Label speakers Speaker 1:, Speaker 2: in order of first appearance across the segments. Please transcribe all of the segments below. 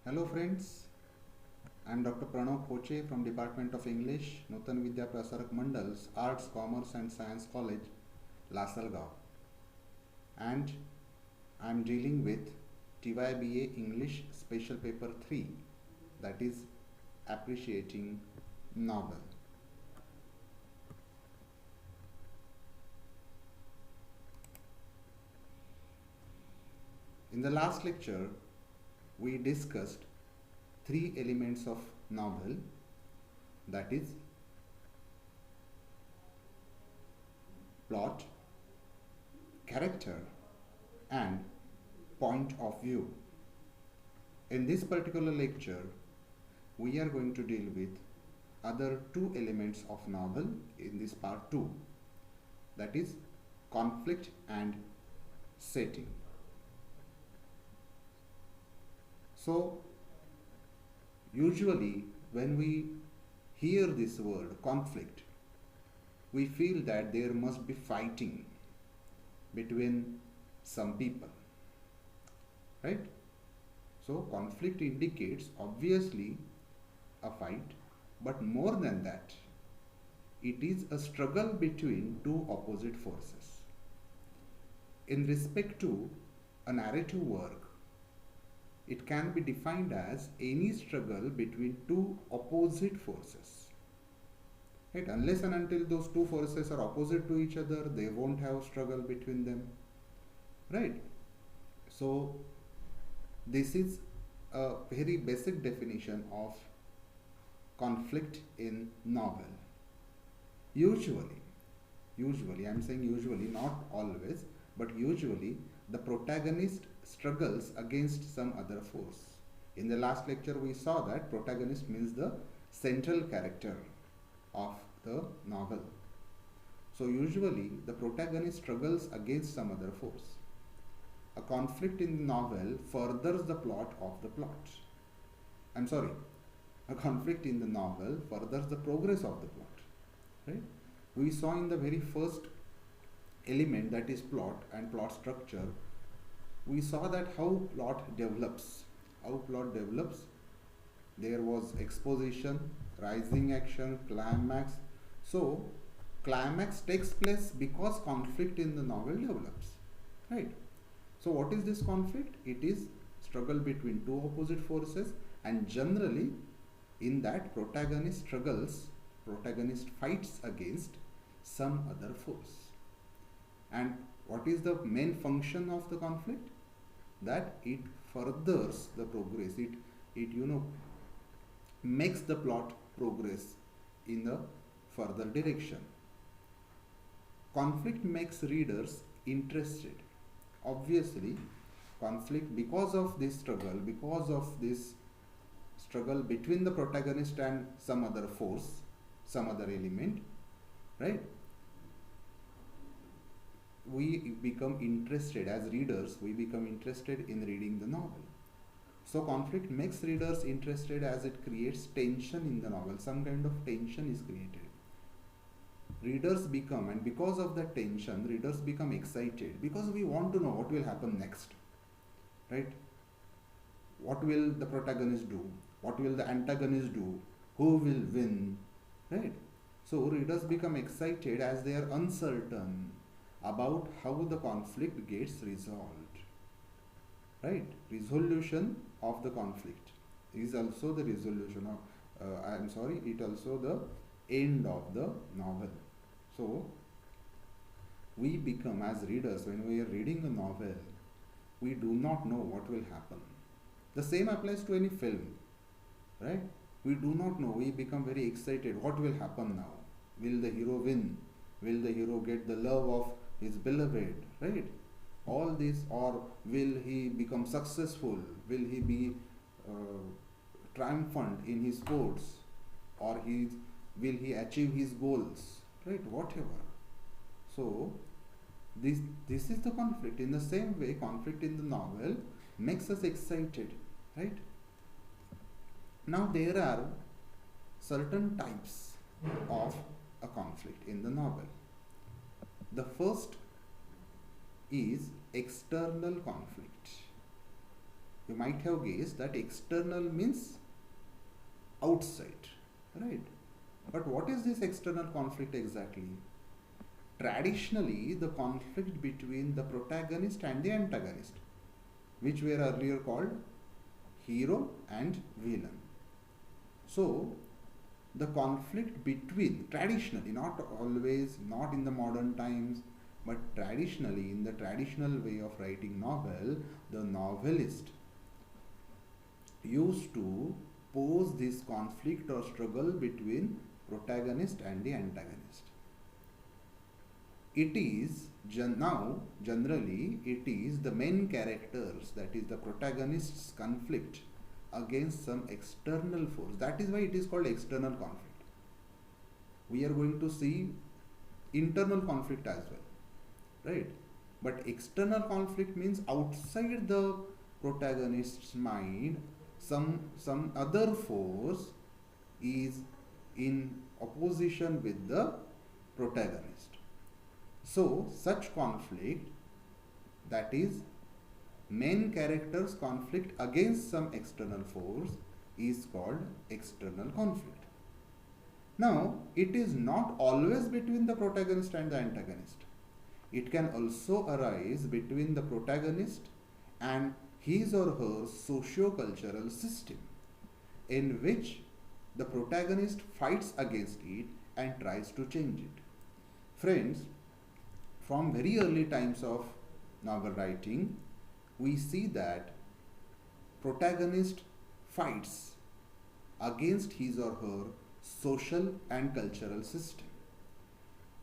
Speaker 1: Hello friends, I am Dr. Pranav Koche from Department of English, Nutan Vidya Prasarak Mandals, Arts, Commerce and Science College, Lasalgaon. And I am dealing with TYBA English Special Paper 3, that is Appreciating Novel. In the last lecture, we discussed three elements of novel, that is plot, character and point of view. In this particular lecture, we are going to deal with other two elements of novel in this part 2, that is conflict and setting. So usually when we hear this word conflict, we feel that there must be fighting between some people, right? So conflict indicates obviously a fight, but more than that, it is a struggle between two opposite forces. In respect to a narrative work, it can be defined as any struggle between two opposite forces. Right? Unless and until those two forces are opposite to each other, they won't have struggle between them. Right? So this is a very basic definition of conflict in novel. Usually, I'm saying usually, not always, but usually the protagonist struggles against some other force. In the last lecture we saw that protagonist means the central character of the novel. So usually the protagonist struggles against some other force. A conflict in the novel furthers the plot of the plot. A conflict in the novel furthers the progress of the plot. Right? We saw in the very first element, that is plot and plot structure, we saw that how plot develops. There was exposition, rising action, climax. So climax takes place because conflict in the novel develops, right? So what is this conflict? It is struggle between two opposite forces, and generally in that protagonist fights against some other force. And what is the main function of the conflict? That it furthers the progress, it makes the plot progress in the further direction. Conflict makes readers interested. Obviously, conflict, because of this struggle between the protagonist and some other force, some other element, right? We become interested as readers, we become interested in reading the novel. So conflict makes readers interested as it creates tension in the novel. Some kind of tension is created. And because of that tension, readers become excited because we want to know what will happen next. Right? What will the protagonist do? What will the antagonist do? Who will win? Right? So readers become excited as they are uncertain about how the conflict gets resolved. Right? Resolution of the conflict is also the resolution of it also the end of the novel. So we become, as readers, when we are reading a novel, we do not know what will happen. The same applies to any film, right? We do not know. We become very excited. What will happen now? Will the hero win? Will the hero get the love of his beloved? Right? All this, or will he become successful? Will he be triumphant in his sports? Or will he achieve his goals? Right? Whatever. So this is the conflict. In the same way, conflict in the novel makes us excited, right? Now there are certain types of a conflict in the novel. The first is external conflict. you might have guessed that external means outside, right? But what is this external conflict exactly? Traditionally, the conflict between the protagonist and the antagonist, which were earlier called hero and villain. So, the conflict between, traditionally, not always, not in the modern times, but traditionally, in the traditional way of writing novel, the novelist used to pose this conflict or struggle between protagonist and the antagonist. It is now generally it is the main characters, that is the protagonist's conflict against some external force. That is why it is called external conflict. We are going to see internal conflict as well, right? But external conflict means outside the protagonist's mind, some other force is in opposition with the protagonist. So such conflict, that is main character's conflict against some external force, is called external conflict. Now, it is not always between the protagonist and the antagonist. It can also arise between the protagonist and his or her socio-cultural system, in which the protagonist fights against it and tries to change it. Friends, from very early times of novel writing, we see that protagonist fights against his or her social and cultural system,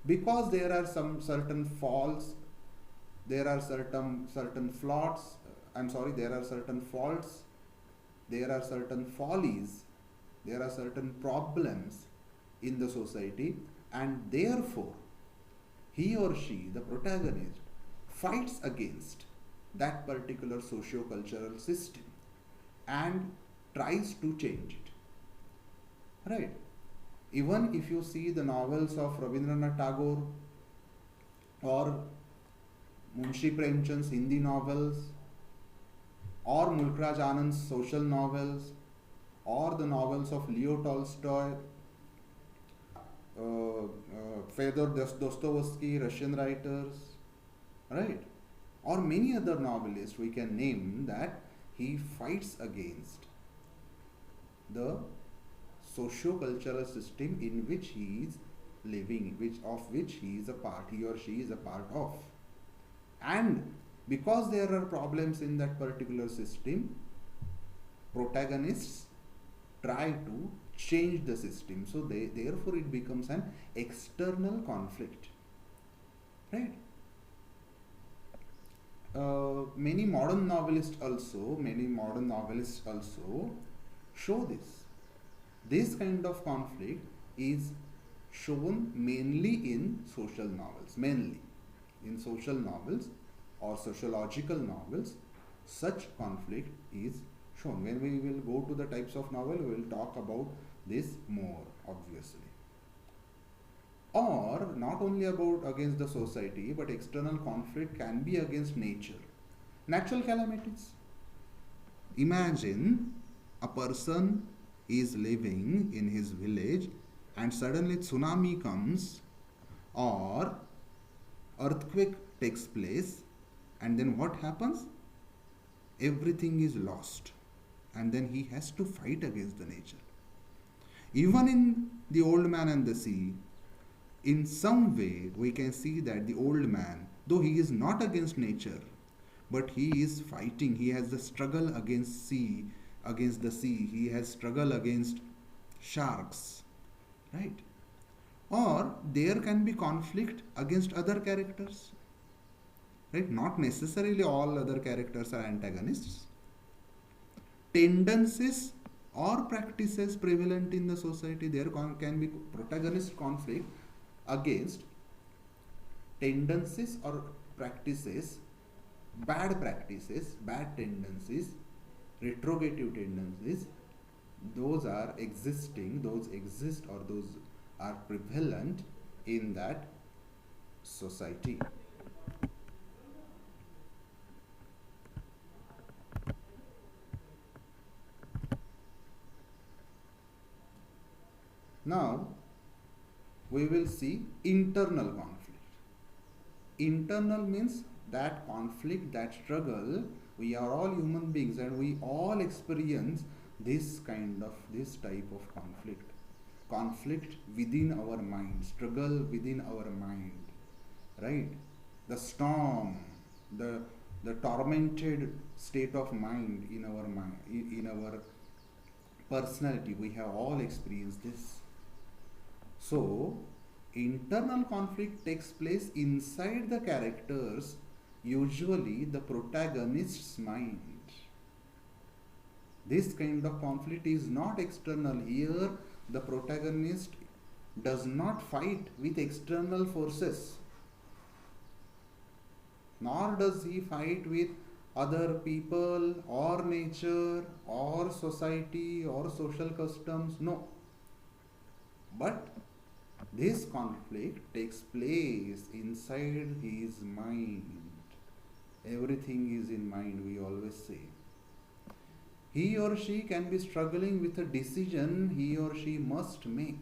Speaker 1: because there are some certain faults, there are certain flaws, there are certain faults, there are certain follies, there are certain problems in the society, and therefore he or she, the protagonist, fights against that particular socio-cultural system and tries to change it, right? Even if you see the novels of Rabindranath Tagore or Munshi Premchand's Hindi novels, or Mulkraj Anand's social novels, or the novels of Leo Tolstoy, Fyodor Dostoevsky, Russian writers, right? Or many other novelists we can name, that he fights against the socio-cultural system in which he is living, of which he is a part, he or she is a part of. And because there are problems in that particular system, protagonists try to change the system. So therefore it becomes an external conflict, right? Many modern novelists also show this. This kind of conflict is shown mainly in social novels, or sociological novels. Such conflict is shown. When we will go to the types of novel, we will talk about this more, obviously. Or not only against the society, but external conflict can be against nature. Natural calamities. Imagine a person is living in his village and suddenly tsunami comes or earthquake takes place, and then what happens? Everything is lost, and then he has to fight against the nature. Even in The Old Man and the Sea, in some way we can see that the old man, though he is not against nature, but he is fighting, he has the struggle against the sea, he has struggle against sharks, right? Or there can be conflict against other characters, right? Not necessarily all other characters are antagonists. Tendencies or practices prevalent in the society, there can be protagonist conflict against tendencies or practices, bad tendencies, retrogressive tendencies. Those exist or those are prevalent in that society. Now we will see internal conflict. Internal means that conflict, that struggle. We are all human beings and we all experience this type of conflict. Conflict within our mind, struggle within our mind, right? The storm, the tormented state of mind in our mind, in our personality. We have all experienced this. So, internal conflict takes place inside the characters, usually the protagonist's mind. This kind of conflict is not external. Here, the protagonist does not fight with external forces, nor does he fight with other people or nature or society or social customs. No. But this conflict takes place inside his mind. Everything is in mind, we always say. He or she can be struggling with a decision he or she must make.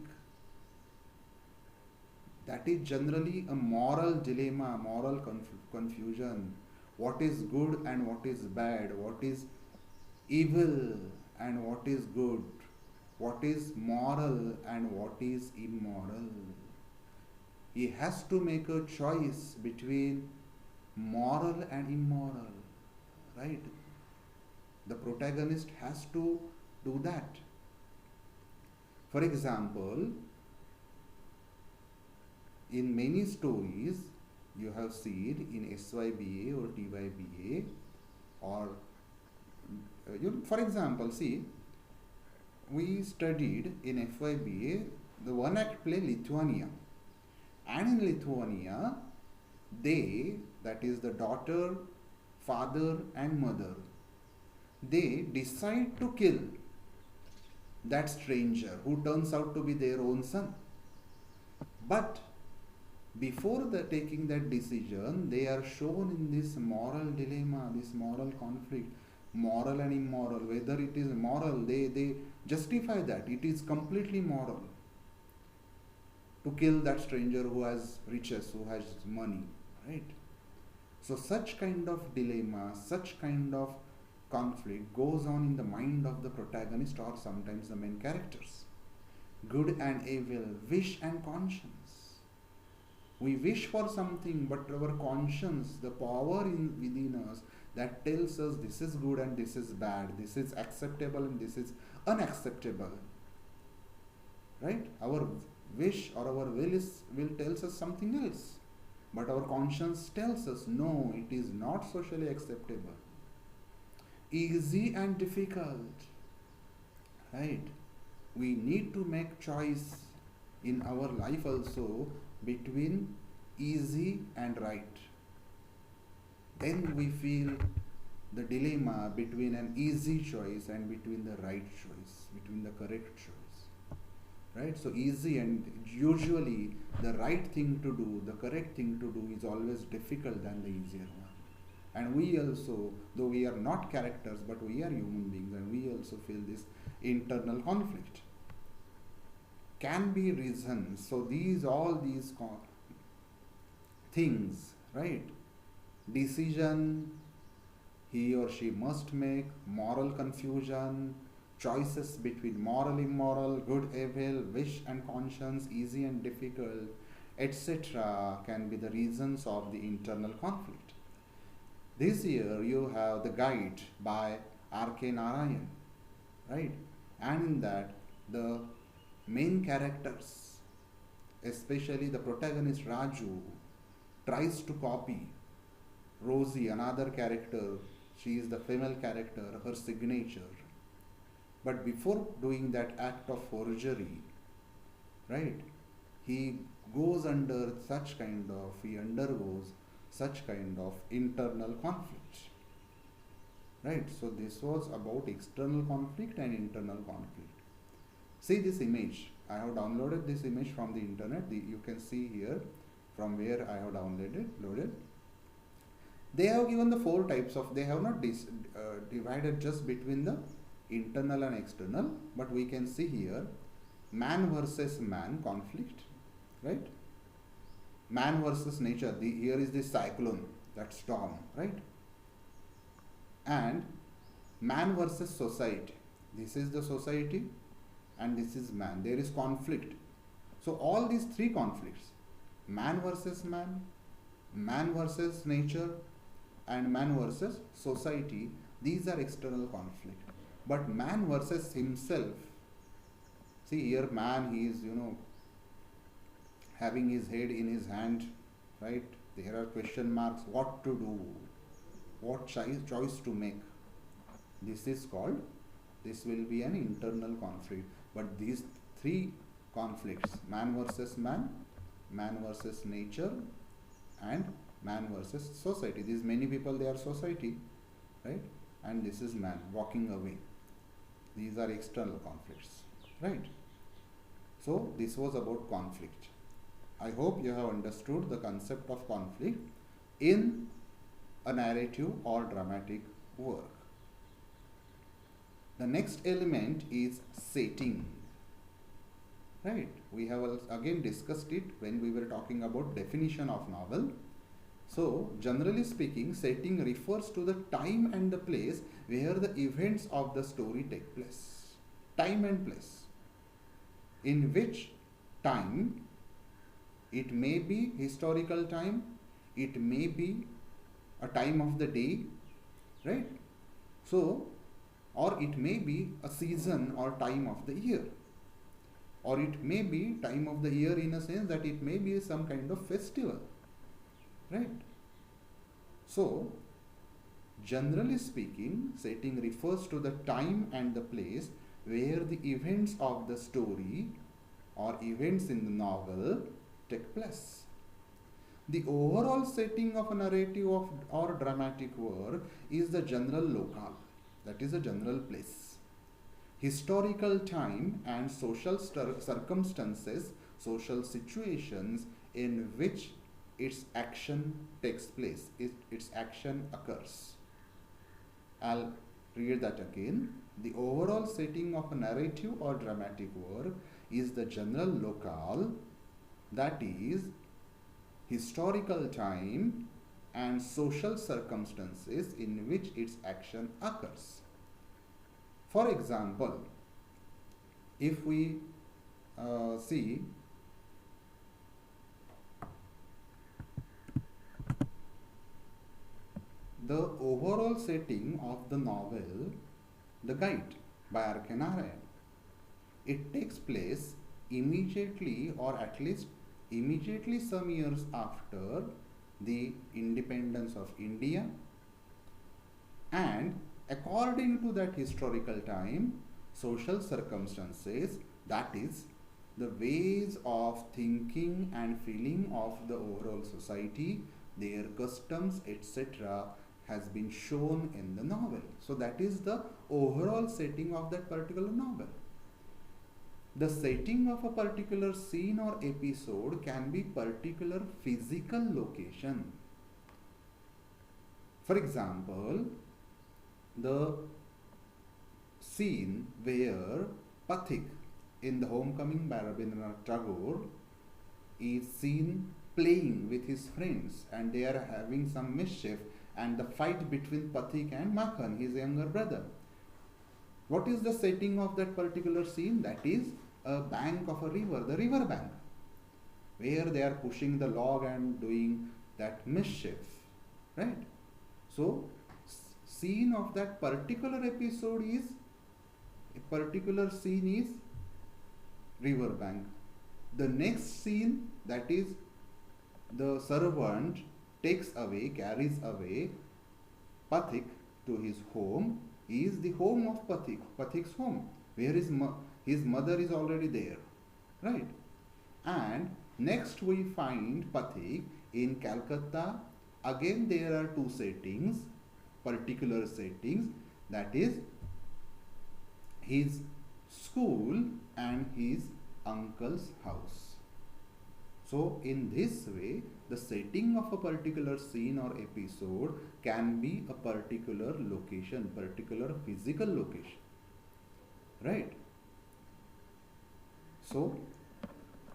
Speaker 1: That is generally a moral dilemma, moral confusion. What is good and what is bad? What is evil and what is good? What is moral and what is immoral? He has to make a choice between moral and immoral, right? The protagonist has to do that. For example, in many stories you have seen in SYBA or TYBA, or for example, see, we studied in FYBA the one act play Lithuania, and in Lithuania they, that is the daughter, father and mother, they decide to kill that stranger who turns out to be their own son. But before taking that decision, they are shown in this moral dilemma, this moral conflict, moral and immoral. Whether it is moral, they justify that it is completely moral to kill that stranger who has riches, who has money, right? So such kind of dilemma, such kind of conflict goes on in the mind of the protagonist or sometimes the main characters. Good and evil, wish and conscience. We wish for something, but our conscience, the power within us that tells us this is good and this is bad, this is acceptable and this is unacceptable, right? Our wish or our will tells us something else, but our conscience tells us no, it is not socially acceptable. Easy and difficult, right? We need to make choice in our life also between easy and right. Then we feel the dilemma between an easy choice and between the right choice, between the correct choice, right? So easy, and usually the right thing to do, the correct thing to do is always difficult than the easier one. And we also, though we are not characters, but we are human beings, and we also feel this internal conflict. Can be reasons. So all these things, right? Decision he or she must make, moral confusion, choices between moral, immoral, good, evil, wish and conscience, easy and difficult, etc. can be the reasons of the internal conflict. This year you have The Guide by R.K. Narayan, right? And in that the main characters, especially the protagonist Raju, tries to copy Rosie, another character. She is the female character, her signature. But before doing that act of forgery, right, he undergoes such kind of internal conflict, right? So this was about external conflict and internal conflict. See this image. I have downloaded this image from the internet. You can see here from where I have loaded. They have given the 4 types of, they have not divided just between the internal and external, but we can see here man versus man conflict, right? Man versus nature. Here is the cyclone, that storm, right? And man versus society. This is the society and this is man. There is conflict. So all these three conflicts, man versus man versus nature, and man versus society, these are external conflict. But man versus himself, see here man, he is, having his head in his hand, right? There are question marks, what to do, what choice to make. This is called, this will be an internal conflict. But these three conflicts, man versus man versus nature, and man versus society. These many people, they are society, right? And this is man walking away. These are external conflicts, right? So this was about conflict. I hope you have understood the concept of conflict in a narrative or dramatic work. The next element is setting, right? We have again discussed it when we were talking about definition of novel. So generally speaking, setting refers to the time and the place where the events of the story take place. Time and place. In which time, it may be historical time, it may be a time of the day, right? So, or it may be a season or time of the year, or it may be time of the year in a sense that it may be some kind of festival, right? So generally speaking, setting refers to the time and the place where the events of the story or events in the novel take place. The overall setting of a narrative or dramatic work is the general locale, that is a general place. Historical time and social circumstances, social situations in which its action takes place, its action occurs. I'll read that again. The overall setting of a narrative or dramatic work is the general locale, that is historical time and social circumstances in which its action occurs. For example, if we see the overall setting of the novel The Guide by R.K. Narayan, it takes place immediately, or at least immediately some years after the independence of India, and according to that historical time, social circumstances, that is the ways of thinking and feeling of the overall society, their customs, etc., has been shown in the novel. So that is the overall setting of that particular novel. The setting of a particular scene or episode can be particular physical location. For example, the scene where Pathik in The Homecoming by Rabindranath Tagore is seen playing with his friends and they are having some mischief, and the fight between Pathik and Makhan, his younger brother. What is the setting of that particular scene? That is a bank of a river, the river bank, where they are pushing the log and doing that mischief, right? So scene of that particular episode is, a particular scene is river bank. The next scene, that is the servant carries away Pathik to his home, is the home of Pathik, Pathik's home, where his mother is already there, right? And next we find Pathik in Calcutta. Again there are two settings, particular settings, that is his school and his uncle's house. So in this way, the setting of a particular scene or episode can be a particular location, particular physical location, right? So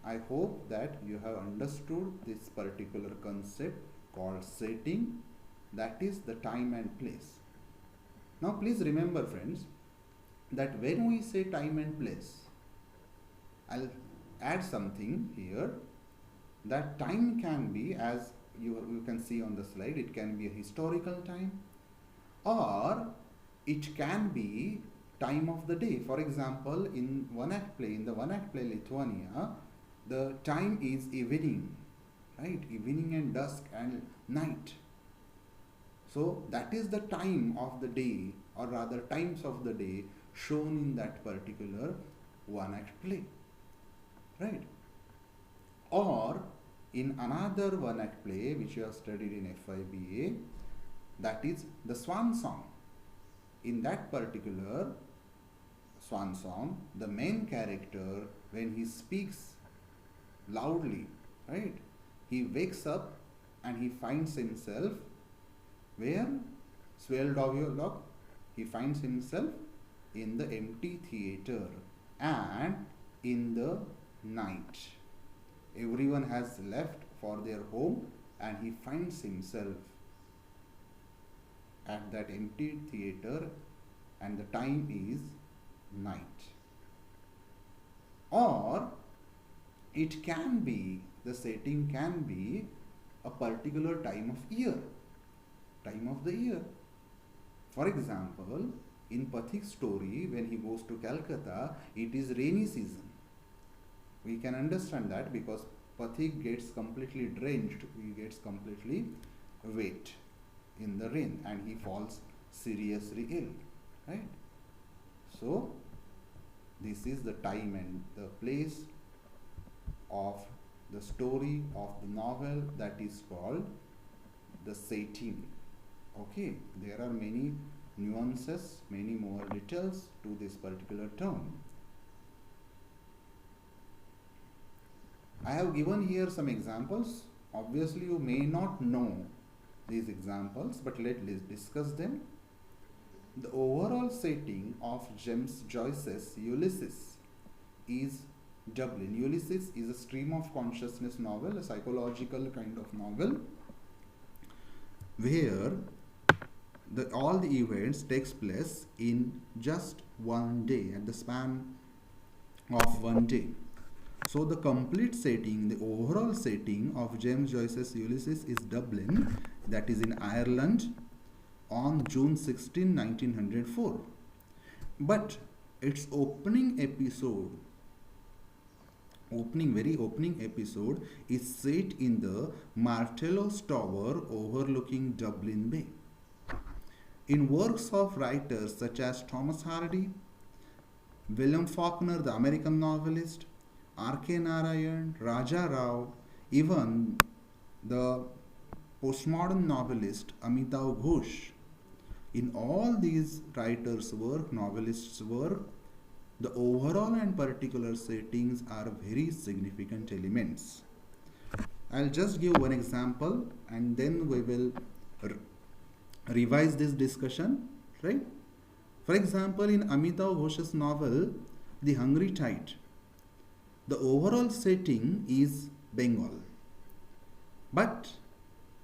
Speaker 1: I hope that you have understood this particular concept called setting, that is the time and place. Now please remember friends, that when we say time and place, I'll add something here, that time can be, as you can see on the slide, it can be a historical time, or it can be time of the day. For example, in the one act play Lithuania, the time is evening, right? Evening and dusk and night. So that is the time of the day, or rather times of the day shown in that particular one act play, right? Or in another one act play which you have studied in FIBA, that is the swan song. In that particular swan song, the main character, when he speaks loudly, right, he wakes up and he finds himself where? Sveldovjolog. He finds himself in the empty theater and in the night. Everyone has left for their home and he finds himself at that empty theater and the time is night. Or it can be, the setting can be a particular time of year, time of the year. For example, in Pathik's story, when he goes to Calcutta, it is rainy season. We can understand that because Pathik gets completely drenched, he gets completely wet in the rain and he falls seriously ill, right? So this is the time and the place of the story of the novel, that is called the setting. Okay, there are many nuances, many more details to this particular term. I have given here some examples. Obviously you may not know these examples, but let's discuss them. The overall setting of James Joyce's Ulysses is Dublin. Ulysses is a stream of consciousness novel, a psychological kind of novel, where all the events takes place in just one day, at the span of one day. So the complete setting, the overall setting of James Joyce's Ulysses is Dublin, that is in Ireland, on June 16, 1904. But its opening episode, very opening episode, is set in the Martellos Tower overlooking Dublin Bay. In works of writers such as Thomas Hardy, William Faulkner, the American novelist, R.K. Narayan, Raja Rao, even the postmodern novelist Amitav Ghosh, in all these writers' work, novelists' work, the overall and particular settings are very significant elements. I'll just give one example and then we will revise this discussion, right? For example, in Amitav Ghosh's novel, The Hungry Tide, the overall setting is Bengal, but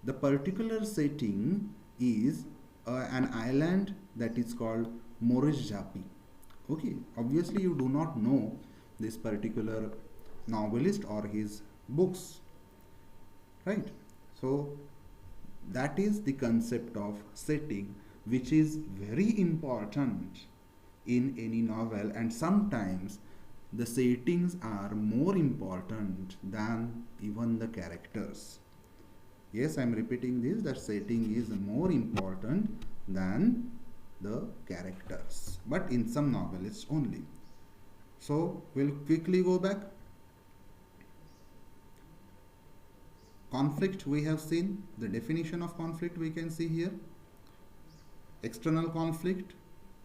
Speaker 1: the particular setting is an island that is called Maurice Japy. Okay, obviously you do not know this particular novelist or his books, right? So that is the concept of setting, which is very important in any novel, and sometimes the settings are more important than even the characters. Yes, I am repeating this, that setting is more important than the characters, but in some novelists only. So we'll quickly go back. Conflict we have seen, the definition of conflict we can see here. External conflict,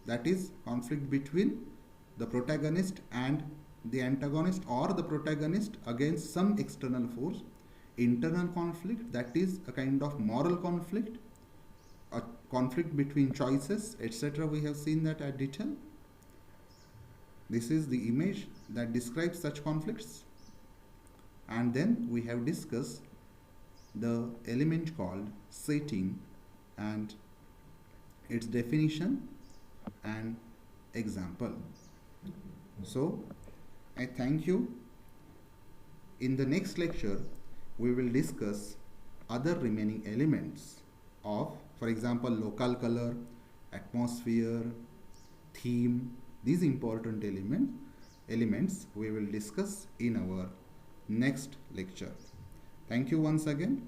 Speaker 1: that is conflict between the protagonist and the antagonist, or the protagonist against some external force. Internal conflict, that is a kind of moral conflict, a conflict between choices, etc. We have seen that at detail. This is the image that describes such conflicts. And then we have discussed the element called setting and its definition and example. So I thank you. In the next lecture, we will discuss other remaining elements of, for example, local color, atmosphere, theme. These important elements we will discuss in our next lecture. Thank you once again.